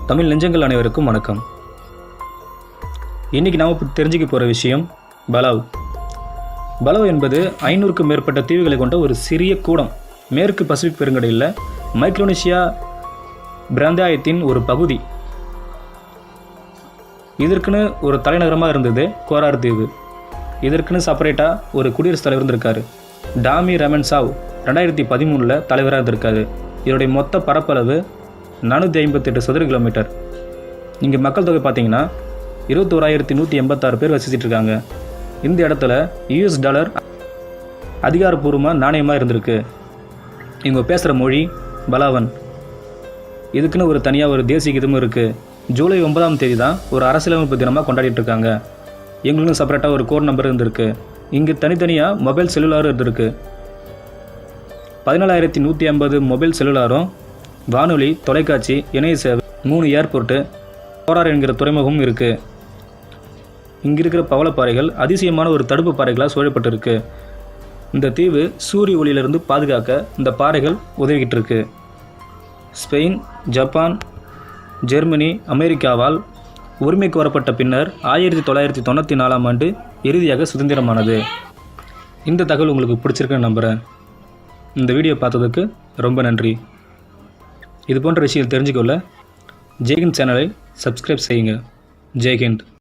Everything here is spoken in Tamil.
தமிழ் நெஞ்சங்கள் அனைவருக்கும் வணக்கம். இன்றைக்கி நாம் தெரிஞ்சுக்க போகிற விஷயம் பலாவ். பலாவ் என்பது 500க்கும் மேற்பட்ட தீவுகளை கொண்ட ஒரு சிறிய கூடம். மேற்கு பசிபிக் பெருங்கடலில் மைக்ரோனேசியா பிராந்தியத்தின் ஒரு பகுதி. இதற்குன்னு ஒரு தலைநகரமாக இருந்தது கோரார் தீவு. இதற்குன்னு செப்பரேட்டாக ஒரு குடியரசுத் தலைவர் இருந்திருக்காரு. டாமி ரமன்சாவ் 2013 தலைவராக இருந்திருக்காரு. இதனுடைய மொத்த பரப்பளவு 458 சதுர கிலோமீட்டர். இங்கே மக்கள் தொகை பார்த்தீங்கன்னா 21,186 பேர் வசிச்சுட்டு இருக்காங்க. இந்த இடத்துல $US அதிகாரப்பூர்வமாக நாணயமாக இருந்திருக்கு. இவங்க பேசுகிற மொழி பலாவன். இதுக்குன்னு ஒரு தனியாக ஒரு தேசிய கீதமும் இருக்குது. ஜூலை 9ஆம் தேதி தான் ஒரு அரசியலமைப்பு தினமாக கொண்டாடிட்டு இருக்காங்க. எங்களுக்கும் செப்பரேட்டாக ஒரு கோட் நம்பர் இருந்திருக்கு. இங்கே தனித்தனியாக மொபைல் செல்லுலாரும் இருந்திருக்கு. 14,150 மொபைல் செல்லுலாரும், வானொலி, தொலைக்காட்சி, இணைய சேவை, 3 ஏர்போர்ட்டு, கோரார் என்கிற துறைமுகமும் இருக்குது. இங்கே இருக்கிற பவளப்பாறைகள் அதிசயமான ஒரு தடுப்பு பாறைகளாக சூழப்பட்டிருக்கு. இந்த தீவு சூரிய ஒளியிலிருந்து பாதுகாக்க இந்த பாறைகள் உதவிக்கிட்டு இருக்கு. ஸ்பெயின், ஜப்பான், ஜெர்மனி, அமெரிக்காவால் உரிமைக்கு வரப்பட்ட பின்னர் 1994ஆம் ஆண்டு இறுதியாக சுதந்திரமானது. இந்த தகவல் உங்களுக்கு பிடிச்சிருக்குன்னு நம்புகிறேன். இந்த வீடியோ பார்த்ததுக்கு ரொம்ப நன்றி. இது போன்ற விஷயங்கள் தெரிஞ்சுக்கொள்ள ஜெய்ஹிந்த் சேனலை சப்ஸ்கிரைப் செய்யுங்க. ஜெய்ஹிந்த்.